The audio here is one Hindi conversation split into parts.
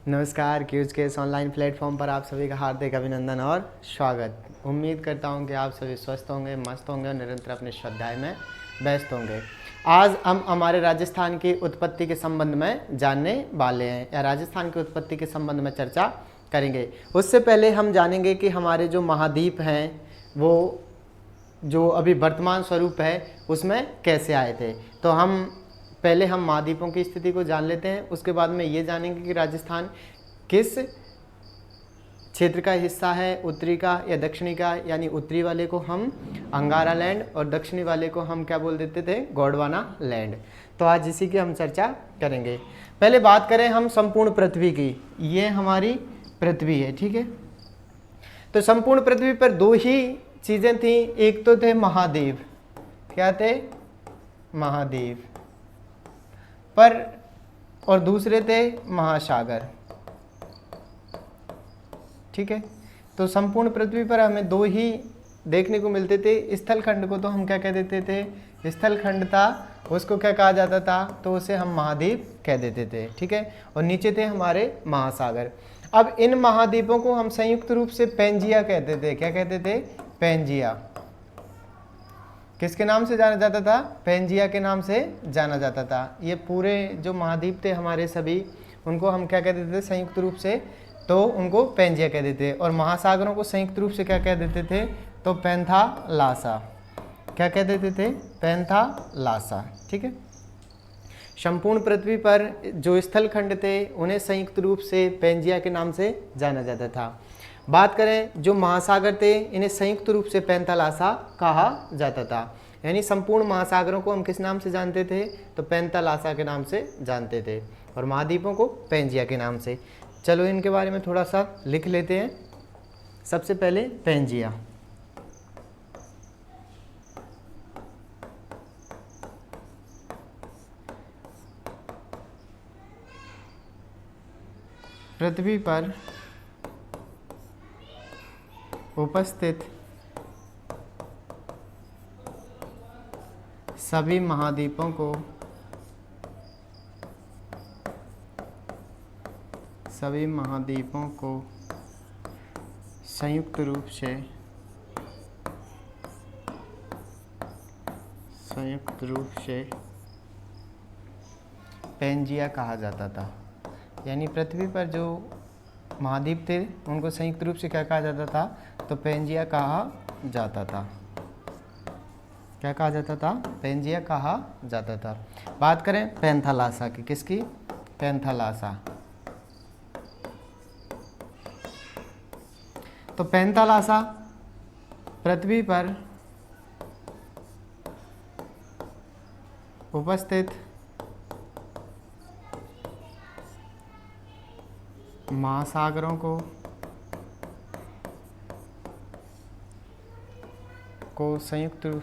नमस्कार, क्यूज के इस ऑनलाइन प्लेटफॉर्म पर आप सभी का हार्दिक अभिनंदन और स्वागत। उम्मीद करता हूं कि आप सभी स्वस्थ होंगे, मस्त होंगे और निरंतर अपने स्वाध्याय में व्यस्त होंगे। आज हम हमारे राजस्थान की उत्पत्ति के संबंध में जानने वाले हैं या राजस्थान की उत्पत्ति के संबंध में चर्चा करेंगे। उससे पहले हम जानेंगे कि हमारे जो महाद्वीप हैं वो जो अभी वर्तमान स्वरूप है उसमें कैसे आए थे। तो पहले हम महाद्वीपों की स्थिति को जान लेते हैं, उसके बाद में ये जानेंगे कि राजस्थान किस क्षेत्र का हिस्सा है, उत्तरी का या दक्षिणी का। यानी उत्तरी वाले को हम अंगारा लैंड और दक्षिणी वाले को हम क्या बोल देते थे, गोंडवाना लैंड। तो आज इसी की हम चर्चा करेंगे। पहले बात करें हम संपूर्ण पृथ्वी की। ये हमारी पृथ्वी है, ठीक है। तो संपूर्ण पृथ्वी पर दो ही चीज़ें थी, एक तो थे महाद्वीप। क्या थे? महाद्वीप पर, और दूसरे थे महासागर, ठीक है। तो संपूर्ण पृथ्वी पर हमें दो ही देखने को मिलते थे। स्थलखंड को तो हम क्या कह देते थे, स्थलखंड था, उसको क्या कहा जाता था, तो उसे हम महाद्वीप कह देते थे, ठीक है। और नीचे थे हमारे महासागर। अब इन महाद्वीपों को हम संयुक्त रूप से पेंजिया कहते थे। क्या कहते थे? पेंजिया। किसके नाम से जाना जाता था? पेंजिया के नाम से जाना जाता था। ये पूरे जो महाद्वीप थे हमारे सभी, उनको हम क्या कह देते थे संयुक्त रूप से, तो उनको पेंजिया कह देते। और महासागरों को संयुक्त रूप से क्या कह देते थे, तो पैंथालासा। क्या कह देते थे? पैंथालासा, ठीक है। संपूर्ण पृथ्वी पर जो स्थलखंड थे उन्हें संयुक्त रूप से पेंजिया के नाम से जाना जाता था। बात करें जो महासागर थे, इन्हें संयुक्त रूप से पैंथालासा कहा जाता था। यानी संपूर्ण महासागरों को हम किस नाम से जानते थे, तो पैंथालासा के नाम से जानते थे, और महाद्वीपों को पेंजिया के नाम से। चलो इनके बारे में थोड़ा सा लिख लेते हैं। सबसे पहले पेंजिया। पृथ्वी पर उपस्थित सभी महाद्वीपों को संयुक्त रूप से पेंजिया कहा जाता था। यानी पृथ्वी पर जो महाद्वीप थे उनको संयुक्त रूप से क्या कहा जाता था, तो पेंजिया कहा जाता था। क्या कहा जाता था? पेंजिया कहा जाता था। बात करें पैंथालासा की। किसकी? पैंथालासा। तो पैंथालासा पृथ्वी पर उपस्थित महासागरों को संयुक्त रूप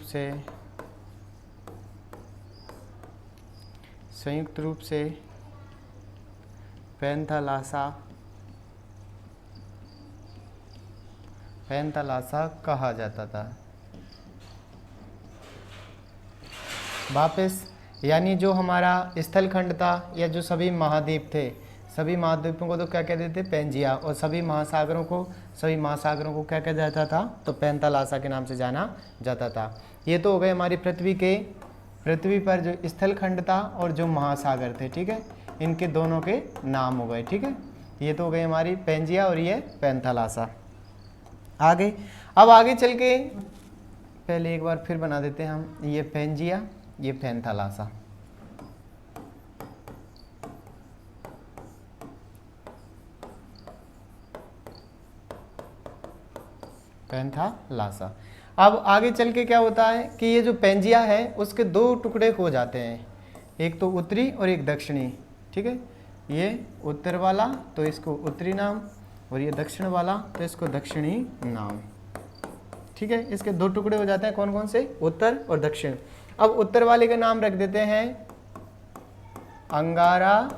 से पैंथालासा कहा जाता था। वापस यानी जो हमारा स्थलखंड था या जो सभी महाद्वीप थे, सभी महाद्वीपों को तो क्या कहते थे? पेंजिया। और सभी महासागरों को क्या कहा जाता था, तो पैंथालासा के नाम से जाना जाता था। ये तो हो गए हमारी पृथ्वी पर जो स्थलखंड था और जो महासागर थे, ठीक है। इनके दोनों के नाम हो गए, ठीक है। ये तो हो गई हमारी पेंजिया और ये पैंथालासा। अब आगे चल के पहले एक बार फिर बना देते हैं हम। ये पेंजिया, ये पैंथालासा। पैंथालासा। अब आगे चल के क्या होता है कि ये जो पेंजिया है उसके दो टुकड़े हो जाते हैं, एक तो उत्तरी और एक दक्षिणी, ठीक है। ये उत्तर वाला तो इसको उत्तरी नाम, और ये दक्षिण वाला तो इसको दक्षिणी नाम, ठीक है। इसके दो टुकड़े हो जाते हैं, कौन कौन से? उत्तर और दक्षिण। अब उत्तर वाले का नाम रख देते हैं अंगारा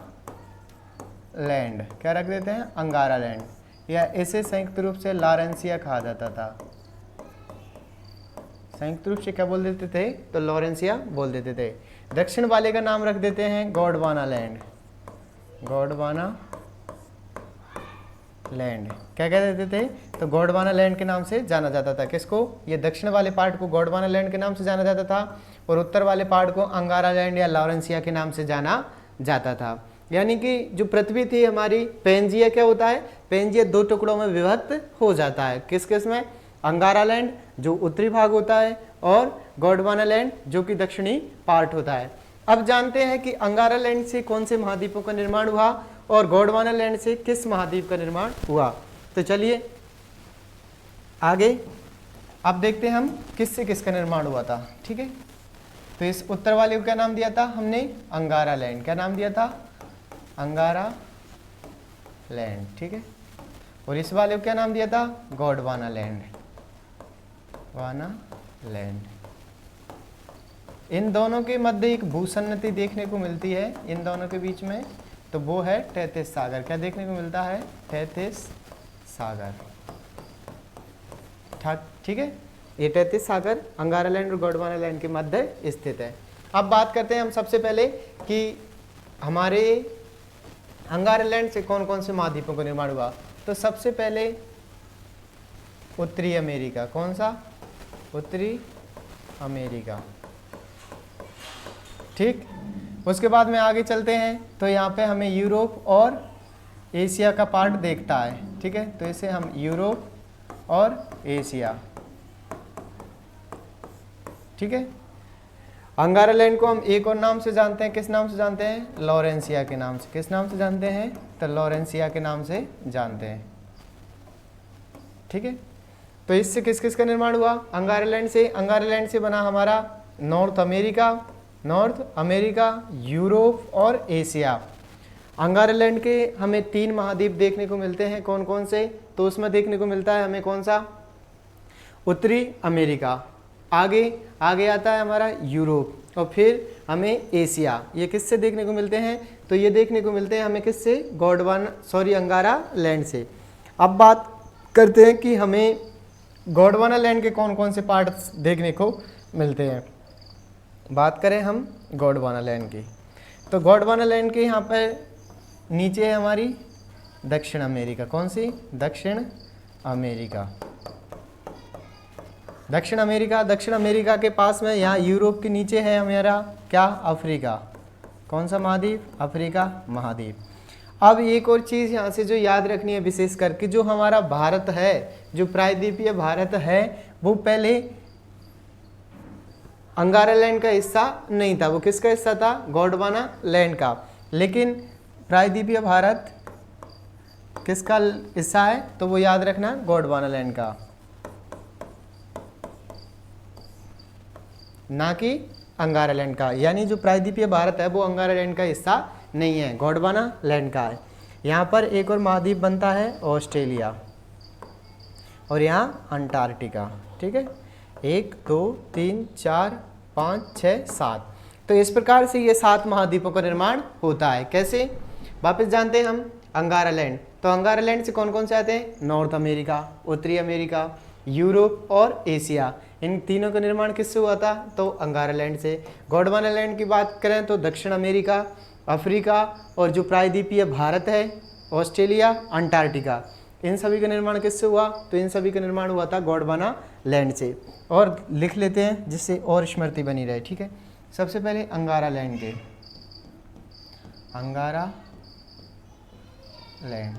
लैंड। क्या रख देते हैं? अंगारा लैंड, या इसे संयुक्त रूप से लॉरेंसिया कहा जाता था। संयुक्त रूप से क्या बोल देते थे, तो लॉरेंसिया बोल देते थे। दक्षिण वाले का नाम रख देते हैं गोंडवाना लैंड, गोंडवाना लैंड, क्या कह देते थे, तो गोंडवाना लैंड के नाम से जाना जाता था। किसको, ये दक्षिण वाले पार्ट को गोंडवाना लैंड के नाम से जाना जाता था और उत्तर वाले पार्ट को अंगारा लैंड या लॉरेंसिया के नाम से जाना जाता था। यानी कि जो पृथ्वी थी हमारी, पेंजिया क्या होता है, पेंजिया दो टुकड़ों में विभक्त हो जाता है। किस किस में, अंगारा लैंड जो उत्तरी भाग होता है और गोंडवाना लैंड जो कि दक्षिणी पार्ट होता है। अब जानते हैं कि अंगारा लैंड से कौन से महाद्वीपों का निर्माण हुआ और गोंडवाना लैंड से किस महाद्वीप का निर्माण हुआ। तो चलिए आगे अब देखते हैं हम किससे किसका निर्माण हुआ था। ठीक है, तो इस उत्तर वाले को क्या नाम दिया था हमने, अंगारा लैंड। क्या नाम दिया था, अंगारा लैंड। ठीक है, और इस वाले को क्या नाम दिया था, गोंडवाना लैंड, वाना लैंड। इन दोनों के मध्य एक भूसन्नति देखने को मिलती है इन दोनों के बीच में, तो वो है तैतीस सागर। क्या देखने को मिलता है, तैतीस सागर। ठीक है, ये तैतीस सागर अंगारा लैंड और गोंडवाना लैंड के मध्य स्थित है। अब बात करते हैं हम सबसे पहले कि हमारे अंगारा लैंड से कौन कौन से महाद्वीपों का निर्माण हुआ। तो सबसे पहले उत्तरी अमेरिका, कौन सा, उत्तरी अमेरिका। ठीक, उसके बाद में आगे चलते हैं तो यहाँ पे हमें यूरोप और एशिया का पार्ट देखता है। ठीक है, तो इसे हम यूरोप और एशिया। ठीक है, अंगारा लैंड को हम एक और नाम से जानते हैं, किस नाम से जानते हैं, लॉरेंसिया के नाम से। किस नाम से जानते हैं, तो लॉरेंसिया के नाम से जानते हैं। ठीक है, तो इससे किस किस का निर्माण हुआ, अंगारा लैंड से। अंगारा लैंड से बना हमारा नॉर्थ अमेरिका, यूरोप और एशिया। अंगारा लैंड के हमें 3 महाद्वीप देखने को मिलते हैं, कौन कौन से, तो उसमें देखने को मिलता है हमें कौन सा, उत्तरी अमेरिका, आगे आता है हमारा यूरोप और फिर हमें एशिया। ये किससे देखने को मिलते हैं, तो ये देखने को मिलते हैं हमें किससे, अंगारा लैंड से। अब बात करते हैं कि हमें गोंडवाना लैंड के कौन कौन से पार्ट्स देखने को मिलते हैं। बात करें हम गोंडवाना लैंड की, तो गोंडवाना लैंड के यहाँ पर नीचे है हमारी दक्षिण अमेरिका। कौन सी, दक्षिण अमेरिका। दक्षिण अमेरिका के पास में यहाँ यूरोप के नीचे है हमारा क्या, अफ्रीका। कौन सा महाद्वीप, अफ्रीका महाद्वीप। अब एक और चीज़ यहाँ से जो याद रखनी है विशेष करके, जो हमारा भारत है, जो प्रायद्वीपीय भारत है, वो पहले अंगारा लैंड का हिस्सा नहीं था। वो किसका हिस्सा था, गोंडवाना लैंड का। लेकिन प्रायद्वीपीय भारत किसका हिस्सा है, तो वो याद रखना गोंडवाना लैंड का, ना कि अंगारा लैंड का। यानी जो प्रायद्वीपीय भारत है वो अंगारा लैंड का हिस्सा नहीं है, गोंडवाना लैंड का है। यहाँ पर एक और महाद्वीप बनता है ऑस्ट्रेलिया और यहाँ अंटार्कटिका। ठीक है, 1 2 3 4 5 6 7। तो इस प्रकार से ये 7 महाद्वीपों का निर्माण होता है। कैसे, वापस जानते हैं हम अंगारा लैंड। तो अंगारा लैंड से कौन कौन से आते हैं, नॉर्थ अमेरिका, उत्तरी अमेरिका, यूरोप और एशिया। इन तीनों का निर्माण किससे हुआ था, तो अंगारा लैंड से। गोंडवाना लैंड की बात करें तो दक्षिण अमेरिका, अफ्रीका और जो प्रायद्वीपीय भारत है, ऑस्ट्रेलिया, अंटार्कटिका, इन सभी का निर्माण किससे हुआ, तो इन सभी का निर्माण हुआ था गोंडवाना लैंड से। और लिख लेते हैं जिससे और स्मृति बनी रहे। ठीक है, सबसे पहले अंगारा लैंड के, अंगारा लैंड।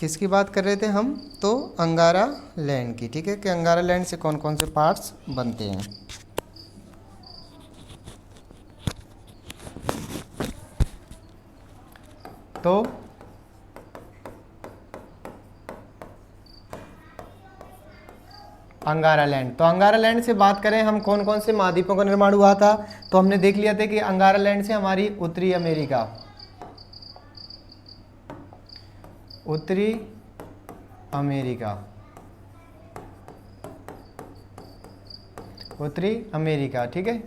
किसकी बात कर रहे थे हम, तो अंगारा लैंड की। ठीक है, कि अंगारा लैंड से कौन कौन से पार्ट्स बनते हैं। तो अंगारा लैंड, तो अंगारा लैंड से बात करें हम कौन कौन से महाद्वीपों का निर्माण हुआ था, तो हमने देख लिया था कि अंगारा लैंड से हमारी उत्तरी अमेरिका, उत्तरी अमेरिका। ठीक है,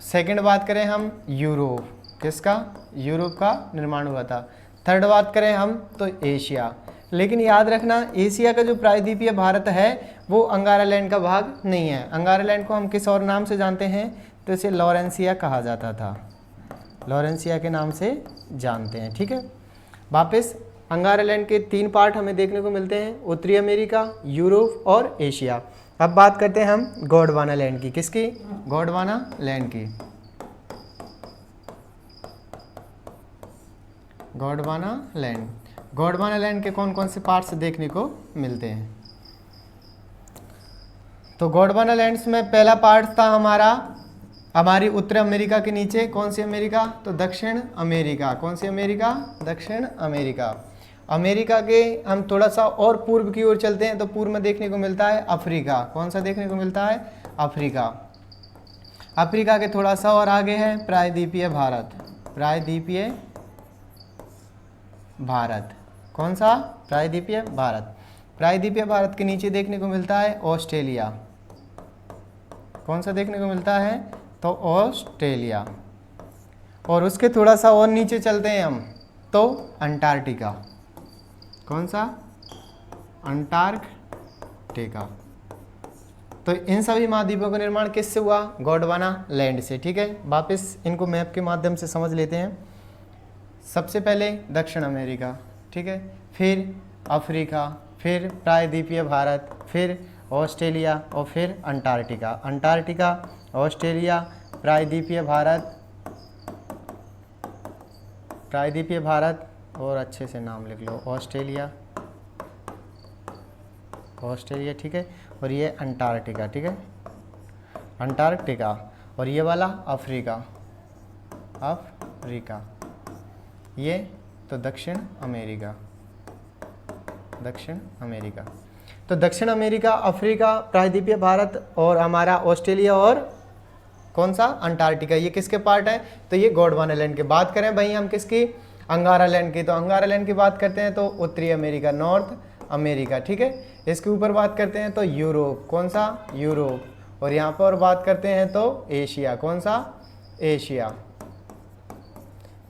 सेकंड बात करें हम यूरोप, किसका, यूरोप का निर्माण हुआ था। थर्ड बात करें हम तो एशिया। लेकिन याद रखना एशिया का जो प्रायद्वीपीय भारत है वो अंगारा लैंड का भाग नहीं है। अंगारा लैंड को हम किस और नाम से जानते हैं, तो इसे लॉरेंसिया कहा जाता था, लॉरेंसिया के नाम से जानते हैं। ठीक है, वापस अंगारा लैंड के 3 पार्ट हमें देखने को मिलते हैं, उत्तरी अमेरिका, यूरोप और एशिया। अब बात करते हैं हम गोंडवाना लैंड की। किसकी? गोंडवाना लैंड की। गोंडवाना लैंड, गोंडवाना लैंड के कौन कौन से पार्ट्स देखने को मिलते हैं? तो गोंडवाना लैंड्स में पहला पार्ट था हमारी उत्तर अमेरिका के नीचे। कौन सी अमेरिका? तो दक्षिण अमेरिका। कौन सी अमेरिका? दक्षिण अमेरिका। अमेरिका के हम थोड़ा सा और पूर्व की ओर चलते हैं तो पूर्व में देखने को मिलता है अफ्रीका। कौन सा देखने को मिलता है? अफ्रीका। अफ्रीका के थोड़ा सा और आगे है प्रायद्वीपीय भारत। प्रायद्वीपीय भारत। कौन सा? प्रायद्वीपीय भारत। प्रायद्वीपीय भारत के नीचे देखने को मिलता है ऑस्ट्रेलिया। कौन सा देखने को मिलता है? तो ऑस्ट्रेलिया। और उसके थोड़ा सा और नीचे चलते हैं हम तो अंटार्कटिका। कौन सा? अंटार्कटिका। तो इन सभी महाद्वीपों का निर्माण किससे हुआ? गोंडवाना लैंड से। ठीक है, वापस इनको मैप के माध्यम से समझ लेते हैं। सबसे पहले दक्षिण अमेरिका, ठीक है, फिर अफ्रीका, फिर प्रायद्वीपीय भारत, फिर ऑस्ट्रेलिया और फिर अंटार्कटिका। अंटार्कटिका, ऑस्ट्रेलिया, प्रायद्वीपीय भारत, प्रायद्वीपीय भारत और अच्छे से नाम लिख लो, ऑस्ट्रेलिया, ऑस्ट्रेलिया, ठीक है, और ये अंटार्कटिका। ठीक है, अंटार्कटिका। और ये वाला अफ्रीका, अफ्रीका। ये तो दक्षिण अमेरिका, दक्षिण अमेरिका। तो दक्षिण अमेरिका, अफ्रीका, प्रायद्वीपीय भारत और हमारा ऑस्ट्रेलिया और कौन सा? अंटार्कटिका। ये किसके पार्ट है? तो ये गोंडवाना लैंड के। बात करें भाई हम किसकी? अंगारा लैंड की। तो अंगारा लैंड की बात करते हैं तो उत्तरी अमेरिका, नॉर्थ अमेरिका। ठीक है, इसके ऊपर बात करते हैं तो यूरोप। कौन सा? यूरोप। और यहाँ पर बात करते हैं तो एशिया। कौन सा? एशिया।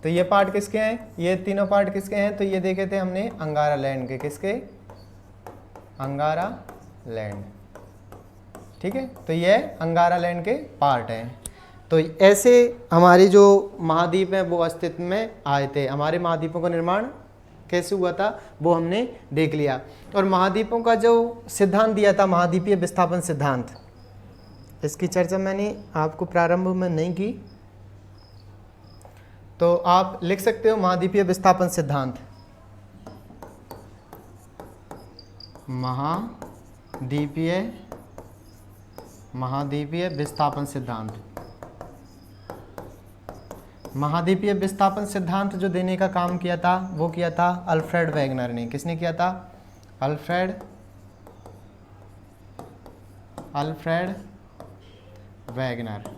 तो ये पार्ट किसके हैं? ये तीनों पार्ट किसके हैं? तो ये देखे थे हमने अंगारा लैंड के। किसके? अंगारा लैंड। ठीक है, तो ये अंगारा लैंड के पार्ट हैं। तो ऐसे हमारे जो महाद्वीप हैं वो अस्तित्व में आए थे। हमारे महाद्वीपों का निर्माण कैसे हुआ था वो हमने देख लिया। और महाद्वीपों का जो सिद्धांत दिया था, महाद्वीपीय विस्थापन सिद्धांत, इसकी चर्चा मैंने आपको प्रारंभ में नहीं की, तो आप लिख सकते हो महाद्वीपीय विस्थापन सिद्धांत। महाद्वीपीय विस्थापन सिद्धांत। महाद्वीपीय विस्थापन सिद्धांत जो देने का काम किया था वो किया था अल्फ्रेड वेगनर ने। किसने किया था? Alfred Wegener.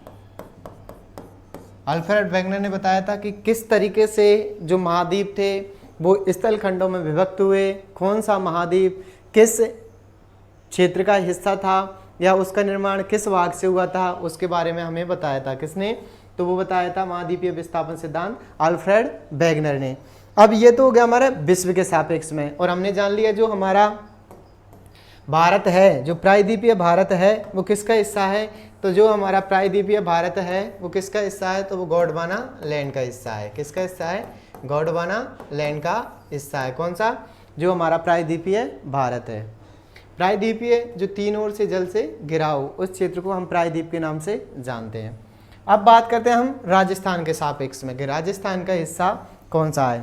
अल्फ्रेड वेगनर ने बताया था कि किस तरीके से जो महाद्वीप थे वो स्थल खंडों में विभक्त हुए, कौन सा महाद्वीप किस क्षेत्र का हिस्सा था या उसका निर्माण किस भाग से हुआ था, उसके बारे में हमें बताया था। किसने? तो वो बताया था महाद्वीपीय विस्थापन सिद्धांत अल्फ्रेड वेगनर ने। अब ये तो हो गया हमारे विश्व के सापेक्ष में, और हमने जान लिया जो हमारा भारत है, जो प्रायद्वीपीय भारत है वो किसका हिस्सा है। तो जो हमारा प्रायद्वीपीय भारत है वो किसका हिस्सा है? तो वो गोंडवाना लैंड का हिस्सा है। किसका हिस्सा है? गोंडवाना लैंड का हिस्सा है। कौन सा? जो हमारा प्रायद्वीपीय भारत है। प्रायद्वीपीय जो 3 ओर से जल से घिरा हो उस क्षेत्र को हम प्रायद्वीप के नाम से जानते हैं। अब बात करते हैं हम राजस्थान के सापेक्ष में कि राजस्थान का हिस्सा कौन सा है।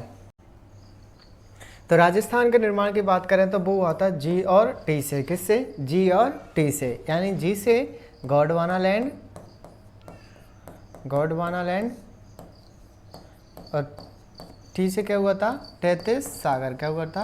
तो राजस्थान के निर्माण की बात करें तो वो हुआ था जी और टी से। किससे? जी और टी से। यानी जी से गोंडवाना लैंड, गोंडवाना लैंड, और टी से क्या हुआ था? तैतीस सागर। क्या हुआ था?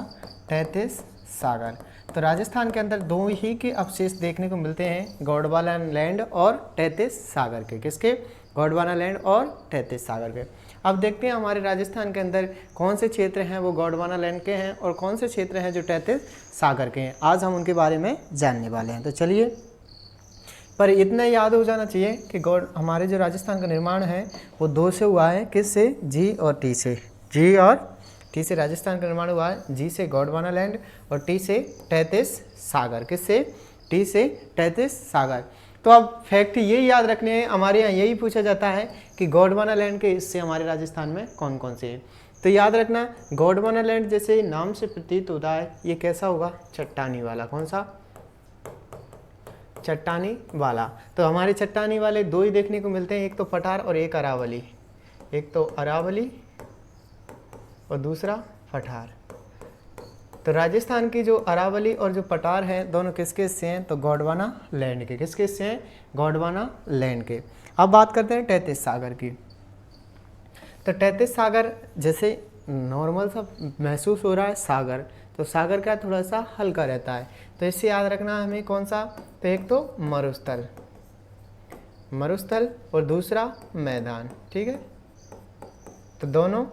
तैतीस सागर। तो राजस्थान के अंदर 2 ही के अवशेष देखने को मिलते हैं, गोंडवाना लैंड और तैतीस सागर के। किसके? गोंडवाना लैंड और तैतीस सागर के। अब देखते हैं हमारे राजस्थान के अंदर कौन से क्षेत्र हैं वो गोंडवाना लैंड के हैं और कौन से क्षेत्र हैं जो तैतीस सागर के हैं। आज हम उनके बारे में जानने वाले हैं। तो चलिए, पर इतना याद हो जाना चाहिए कि हमारे जो राजस्थान का निर्माण है वो 2 से हुआ है। किससे? जी और टी से। जी और टी से राजस्थान का निर्माण हुआ है, जी से गोंडवाना लैंड और टी से तैतीस सागर। किससे? टी से तैतीस सागर। तो अब फैक्ट ये याद रखने हैं, हमारे यहाँ यही पूछा जाता है कि गोंडवाना लैंड के हिस्से हमारे राजस्थान में कौन कौन से हैं। तो याद रखना, गोंडवाना लैंड जैसे नाम से प्रतीत होता है, ये कैसा होगा? चट्टानी वाला। कौन सा? चट्टानी वाला। तो हमारे चट्टानी वाले दो ही देखने को मिलते हैं, एक तो पठार और एक अरावली। एक तो अरावली और दूसरा पठार। तो राजस्थान की जो अरावली और जो पठार हैं दोनों किसके हिस्से हैं? तो गोंडवाना लैंड के। किसके हिस्से हैं? गोंडवाना लैंड के। अब बात करते हैं तैतीस सागर की। तो तैतीस सागर जैसे नॉर्मल सा महसूस हो रहा है सागर, तो सागर का थोड़ा सा हल्का रहता है, तो इससे याद रखना हमें कौन सा? तो एक तो मरुस्थल, मरुस्थल और दूसरा मैदान। ठीक है, तो दोनों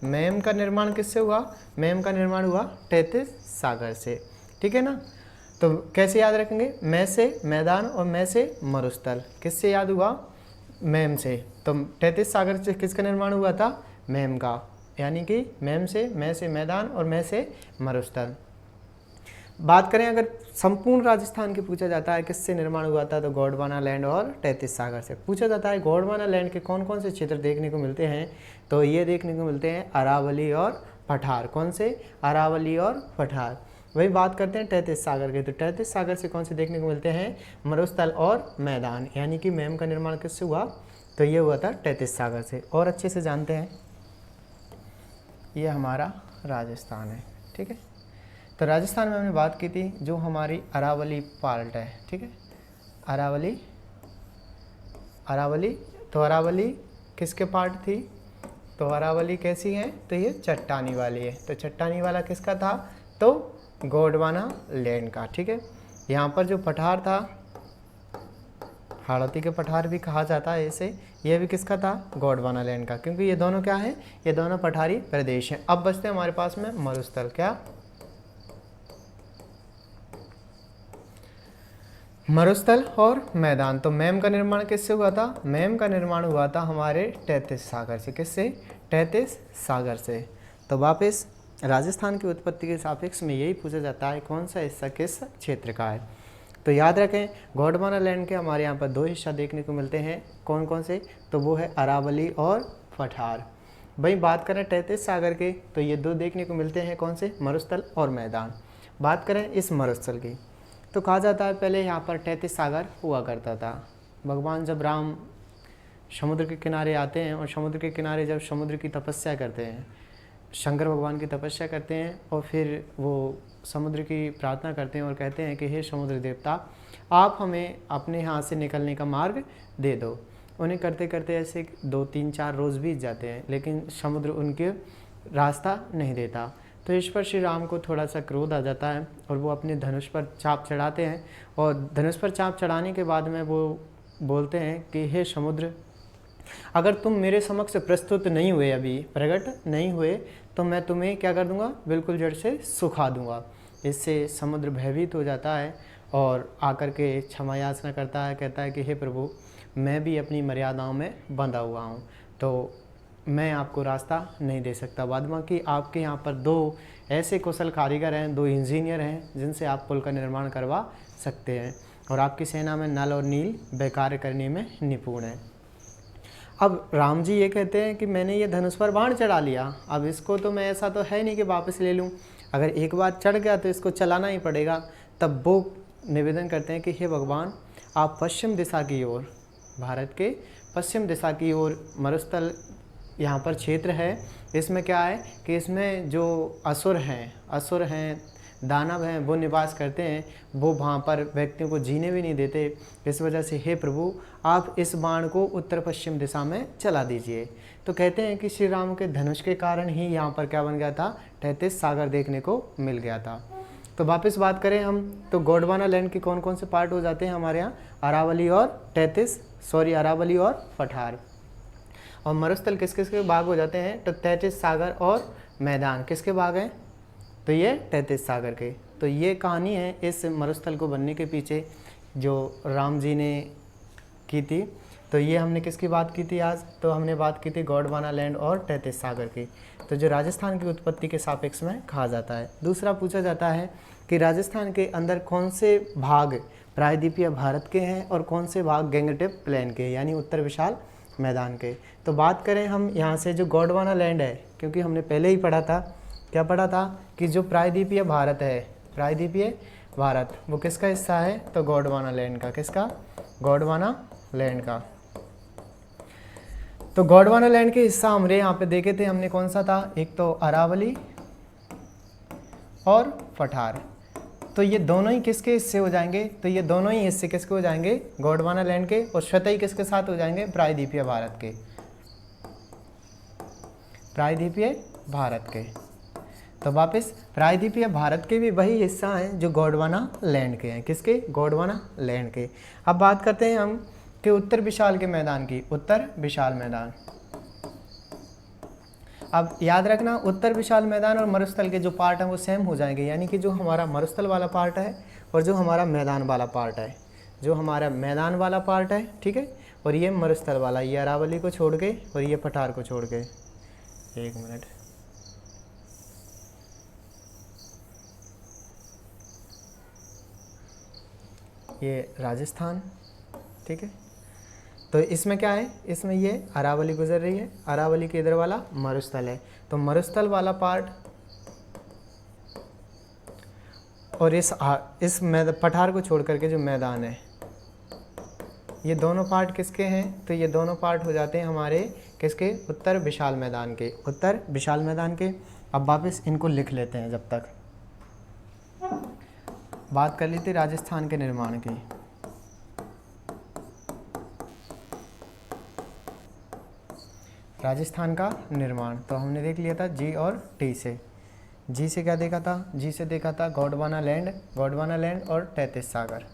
मैम का निर्माण किससे हुआ? मैम का निर्माण हुआ तैतीस सागर से। ठीक है ना। तो कैसे याद रखेंगे? मैं से मैदान और मैं से मरुस्थल। किससे याद हुआ? मैम से। तो तैतीस सागर से किसका निर्माण हुआ था? मैम का, यानी कि मैम से, मैं से मैदान और मैं से मरुस्थल। बात करें अगर संपूर्ण राजस्थान की पूछा जाता है किससे निर्माण हुआ था, तो गोंडवाना लैंड और तैतीस सागर से पूछा जाता है। गोंडवाना लैंड के कौन कौन से क्षेत्र देखने को मिलते हैं? तो ये देखने को मिलते हैं अरावली और पठार। कौन से? अरावली और पठार। वही बात करते हैं तैतीस सागर के, तो तैतीस सागर से कौन से देखने को मिलते हैं? मरुस्थल और मैदान, यानी कि मैम का निर्माण किससे हुआ? तो ये हुआ था तैतीस सागर से। और अच्छे से जानते हैं, ये हमारा राजस्थान है। ठीक है, तो राजस्थान में हमने बात की थी जो हमारी अरावली पार्ट है। ठीक है, अरावली, अरावली। तो अरावली किसके पार्ट थी? तो अरावली कैसी है? तो ये चट्टानी वाली है। तो चट्टानी वाला किसका था? तो गोंडवाना लैंड का। ठीक है, यहाँ पर जो पठार था, हाड़ौती के पठार भी कहा जाता है इसे, यह भी किसका था? गोंडवाना लैंड का, क्योंकि ये दोनों क्या है? ये दोनों पठारी प्रदेश हैं। अब बचते हैं हमारे पास में मरुस्थल। क्या? मरुस्थल और मैदान। तो मैम का निर्माण किससे हुआ था? मैम का निर्माण हुआ था हमारे तैतीस सागर से। किससे? तैतीस सागर से। तो वापस राजस्थान की उत्पत्ति के सापेक्ष में यही पूछा जाता है कौन सा हिस्सा किस क्षेत्र का है। तो याद रखें, गोंडवाना लैंड के हमारे यहाँ पर दो हिस्सा देखने को मिलते हैं। कौन कौन से? तो वो है अरावली और पठार। वही बात करें तैतीस सागर के, तो ये दो देखने को मिलते हैं। कौन से? मरुस्थल और मैदान। बात करें इस मरुस्थल की, तो कहा जाता है पहले यहाँ पर तैतीस सागर हुआ करता था। भगवान जब राम समुद्र के किनारे आते हैं और समुद्र के किनारे जब समुद्र की तपस्या करते हैं, शंकर भगवान की तपस्या करते हैं, और फिर वो समुद्र की प्रार्थना करते हैं और कहते हैं कि हे समुद्र देवता, आप हमें अपने यहाँ से निकलने का मार्ग दे दो। उन्हें करते करते ऐसे 2-3-4 रोज़ बीत जाते हैं, लेकिन समुद्र उनके रास्ता नहीं देता। तो इस पर श्री राम को थोड़ा सा क्रोध आ जाता है और वो अपने धनुष पर चाप चढ़ाते हैं, और धनुष पर चाप चढ़ाने के बाद में वो बोलते हैं कि हे समुद्र, अगर तुम मेरे समक्ष प्रस्तुत नहीं हुए, अभी प्रकट नहीं हुए, तो मैं तुम्हें क्या कर दूंगा? बिल्कुल जड़ से सुखा दूंगा। इससे समुद्र भयभीत हो जाता है और आकर के क्षमा याचना करता है, कहता है कि हे प्रभु, मैं भी अपनी मर्यादाओं में बंधा हुआ हूँ, तो मैं आपको रास्ता नहीं दे सकता। बाद बाकी आपके यहाँ पर दो ऐसे कुशल कारीगर हैं, दो इंजीनियर हैं, जिनसे आप पुल का निर्माण करवा सकते हैं, और आपकी सेना में नल और नील वे कार्य करने में निपुण है। अब राम जी ये कहते हैं कि मैंने ये धनुष पर बाण चढ़ा लिया, अब इसको तो मैं ऐसा तो है नहीं कि वापस ले लूँ, अगर एक बार चढ़ गया तो इसको चलाना ही पड़ेगा। तब वो निवेदन करते हैं कि हे भगवान, आप पश्चिम दिशा की ओर, भारत के पश्चिम दिशा की ओर मरुस्थल यहाँ पर क्षेत्र है, इसमें क्या है कि इसमें जो असुर हैं, दानव हैं, वो निवास करते हैं, वो वहाँ पर व्यक्तियों को जीने भी नहीं देते। इस वजह से हे प्रभु, आप इस बाण को उत्तर पश्चिम दिशा में चला दीजिए। तो कहते हैं कि श्री राम के धनुष के कारण ही यहाँ पर क्या बन गया था? तैतीस सागर देखने को मिल गया था। तो वापस बात करें हम, तो गोंडवाना लैंड के कौन कौन से पार्ट हो जाते हैं हमारे यहाँ? अरावली और पठार। और मरुस्थल किस किस के भाग हो जाते हैं? तो तैतीस सागर और मैदान किसके भाग हैं? तो ये तैतीस सागर के। तो ये कहानी है इस मरुस्थल को बनने के पीछे जो राम जी ने की थी। तो ये हमने किसकी बात की थी आज? तो हमने बात की थी गोंडवाना लैंड और तैतीस सागर की, तो जो राजस्थान की उत्पत्ति के सापेक्ष में कहा जाता है। दूसरा पूछा जाता है कि राजस्थान के अंदर कौन से भाग प्रायद्वीपीय भारत के हैं और कौन से भाग गैंगेटिक प्लेन के, यानी उत्तर विशाल मैदान के। तो बात करें हम यहाँ से जो गोंडवाना लैंड है, क्योंकि हमने पहले ही पढ़ा था, क्या पढ़ा था कि जो प्रायद्वीपीय भारत है, प्रायद्वीपीय भारत वो किसका हिस्सा है? तो गोंडवाना लैंड का। किसका? गोंडवाना लैंड का। तो गोंडवाना लैंड के हिस्सा हमने यहाँ पे देखे थे, हमने कौन सा था? एक तो अरावली और पठार। तो ये दोनों ही किसके हिस्से हो जाएंगे? तो ये दोनों ही हिस्से किसके हो जाएंगे? गोंडवाना लैंड के, और स्वतः ही किसके साथ हो जाएंगे? प्रायद्वीपीय भारत के, प्रायद्वीपीय भारत के। तो वापस प्रायद्वीपीय भारत के भी वही हिस्सा हैं जो गोंडवाना लैंड के हैं। किसके? गोंडवाना लैंड के। अब बात करते हैं हम कि उत्तर विशाल के मैदान की, उत्तर विशाल मैदान। अब याद रखना, उत्तर विशाल मैदान और मरुस्थल के जो पार्ट हैं वो सेम हो जाएंगे, यानी कि जो हमारा मरुस्थल वाला पार्ट है और जो हमारा मैदान वाला पार्ट है, जो हमारा मैदान वाला पार्ट है, ठीक है, और ये मरुस्थल वाला, ये अरावली को छोड़ के और ये पठार को छोड़ के। एक मिनट, ये राजस्थान, ठीक है। तो इसमें क्या है? इसमें ये अरावली गुजर रही है, अरावली के इधर वाला मरुस्थल है। तो मरुस्थल वाला पार्ट और इस पठार को छोड़ करके जो मैदान है, ये दोनों पार्ट किसके हैं? तो ये दोनों पार्ट हो जाते हैं हमारे किसके? उत्तर विशाल मैदान के, उत्तर विशाल मैदान के। अब वापस इनको लिख लेते हैं। जब तक बात कर ली थी राजस्थान के निर्माण की, राजस्थान का निर्माण तो हमने देख लिया था जी और टी से। जी से क्या देखा था? जी से देखा था गोंडवाना लैंड, गोंडवाना लैंड और तैतीस सागर।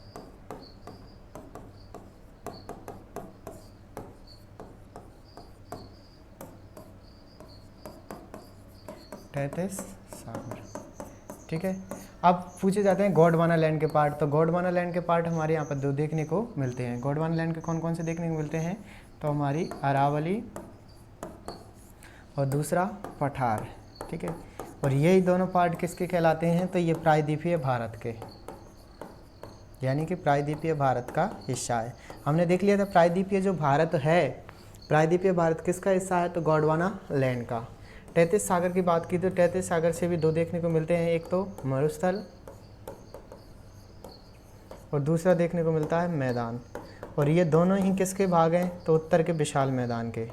तैतीस सागर, ठीक है। अब पूछे जाते हैं गोंडवाना लैंड के पार्ट। तो गोंडवाना लैंड के पार्ट हमारे यहाँ पर दो देखने को मिलते हैं। गोंडवाना लैंड के कौन कौन से देखने को मिलते हैं? तो हमारी अरावली और दूसरा पठार, ठीक है। और यही दोनों पार्ट किसके कहलाते हैं? तो ये प्रायद्वीपीय भारत के, यानी कि प्रायद्वीपीय भारत का हिस्सा है। हमने देख लिया था प्रायद्वीपीय जो भारत है, प्रायद्वीपीय भारत किसका हिस्सा है? तो गोंडवाना लैंड का। तैतीस सागर की बात की तो तैतीस सागर से भी दो देखने को मिलते हैं, एक तो मरुस्थल और दूसरा देखने को मिलता है मैदान। और ये दोनों ही किसके भाग हैं? तो उत्तर के विशाल मैदान के।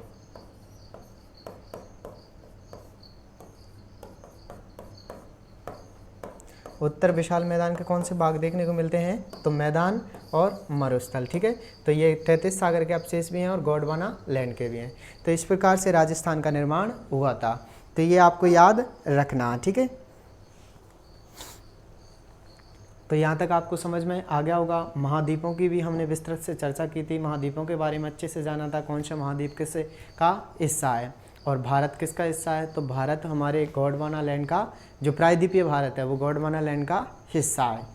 उत्तर विशाल मैदान के कौन से भाग देखने को मिलते हैं? तो मैदान और मरुस्थल, ठीक है। तो ये तैतीस सागर के अवशेष भी हैं और गोंडवाना लैंड के भी हैं। तो इस प्रकार से राजस्थान का निर्माण हुआ था। तो ये आपको याद रखना, ठीक है। तो यहाँ तक आपको समझ में आ गया होगा। महाद्वीपों की भी हमने विस्तृत से चर्चा की थी, महाद्वीपों के बारे में अच्छे से जाना था, कौन सा महाद्वीप किस का हिस्सा है और भारत किसका हिस्सा है। तो भारत हमारे गोंडवाना लैंड का, जो प्रायद्वीपीय भारत है वो गोंडवाना लैंड का हिस्सा है।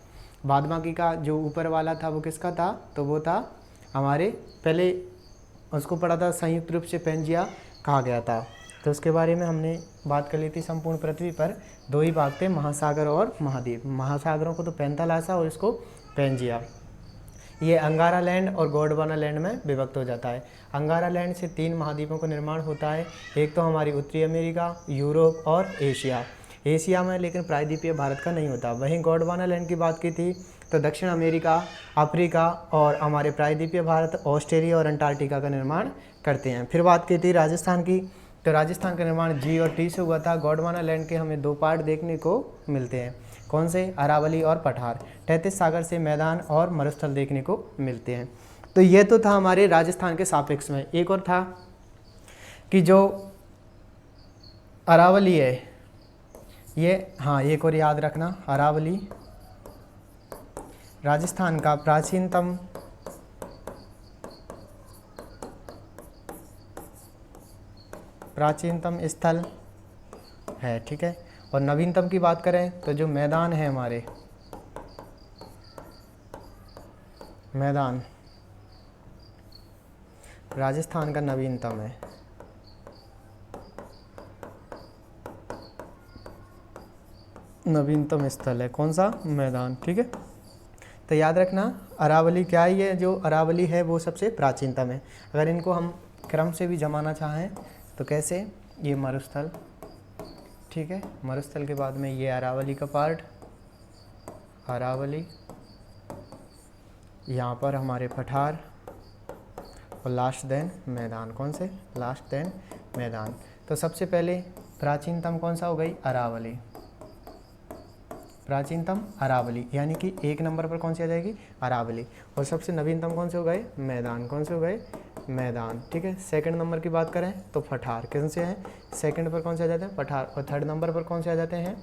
बाद बाकी का जो ऊपर वाला था वो किसका था? तो वो था हमारे, पहले उसको पढ़ा था संयुक्त रूप से पेंजिया कहा गया था। तो उसके बारे में हमने बात कर ली थी। संपूर्ण पृथ्वी पर दो ही भाग थे, महासागर और महाद्वीप। महासागरों को तो पैंथालासा और इसको पेंजिया। ये अंगारा लैंड और गोंडवाना लैंड में विभक्त हो जाता है। अंगारा लैंड से 3 महाद्वीपों का निर्माण होता है, एक तो हमारी उत्तरी अमेरिका, यूरोप और एशिया। एशिया में लेकिन प्रायद्वीपीय भारत का नहीं होता। वहीं गोंडवाना लैंड की बात की थी तो दक्षिण अमेरिका, अफ्रीका और हमारे प्रायद्वीपीय भारत ऑस्ट्रेलिया और अंटार्कटिका का निर्माण करते हैं। फिर बात की थी राजस्थान की, तो राजस्थान का निर्माण जी और टी से हुआ था। गोंडवाना लैंड के हमें 2 पार्ट देखने को मिलते हैं, कौन से? अरावली और पठार। तैतीस सागर से मैदान और मरुस्थल देखने को मिलते हैं। तो ये तो था हमारे राजस्थान के सापेक्ष में। एक और था कि जो अरावली है, ये हाँ एक और याद रखना, अरावली राजस्थान का प्राचीनतम स्थल है, ठीक है। और नवीनतम की बात करें तो जो मैदान है हमारे, मैदान, राजस्थान का नवीनतम है। नवीनतम स्थल है कौन सा? मैदान। ठीक है, तो याद रखना अरावली क्या है, ये जो अरावली है वो सबसे प्राचीनतम है। अगर इनको हम क्रम से भी जमाना चाहें तो कैसे, ये मरुस्थल, ठीक है, मरुस्थल के बाद में ये अरावली का पार्ट, अरावली, यहाँ पर हमारे पठार, और लास्ट देन मैदान। कौन से? लास्ट देन मैदान। तो सबसे पहले प्राचीनतम कौन सा हो गई? अरावली। प्राचीनतम अरावली, यानी कि 1 नंबर पर कौन सी आ जाएगी? अरावली। और सबसे नवीनतम कौन से हो गए? मैदान। कौन से हो गए? मैदान। ठीक है, सेकंड नंबर की बात करें तो पठार। कौन से हैं? सेकंड पर कौन से आ जाते हैं? पठार। और थर्ड नंबर पर कौन से आ जाते हैं?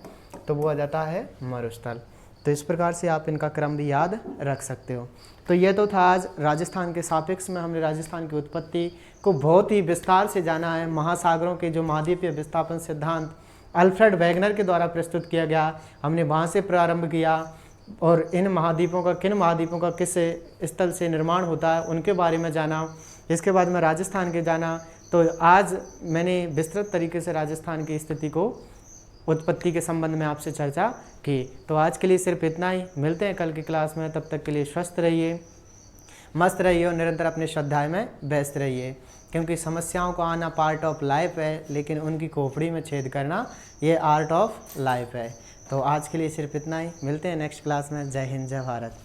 तो वो आ जाता है मरुस्थल। तो इस प्रकार से आप इनका क्रम भी याद रख सकते हो। तो ये तो था आज राजस्थान के सापेक्ष में हमने राजस्थान की उत्पत्ति को बहुत ही विस्तार से जाना है। महासागरों के जो महाद्वीपीय विस्थापन सिद्धांत अल्फ्रेड वेगनर के द्वारा प्रस्तुत किया गया, हमने वहाँ से प्रारंभ किया और इन महाद्वीपों का, किन महाद्वीपों का किस स्थल से निर्माण होता है उनके बारे में जाना। इसके बाद में राजस्थान के जाना। तो आज मैंने विस्तृत तरीके से राजस्थान की स्थिति को, उत्पत्ति के संबंध में आपसे चर्चा की। तो आज के लिए सिर्फ इतना ही। मिलते हैं कल की क्लास में, तब तक के लिए स्वस्थ रहिए, मस्त रहिए और निरंतर अपने श्रद्धाएं में व्यस्त रहिए, क्योंकि समस्याओं को आना पार्ट ऑफ लाइफ है, लेकिन उनकी खोपड़ी में छेद करना ये आर्ट ऑफ लाइफ है। तो आज के लिए सिर्फ इतना ही। मिलते हैं नेक्स्ट क्लास में। जय हिंद, जय भारत।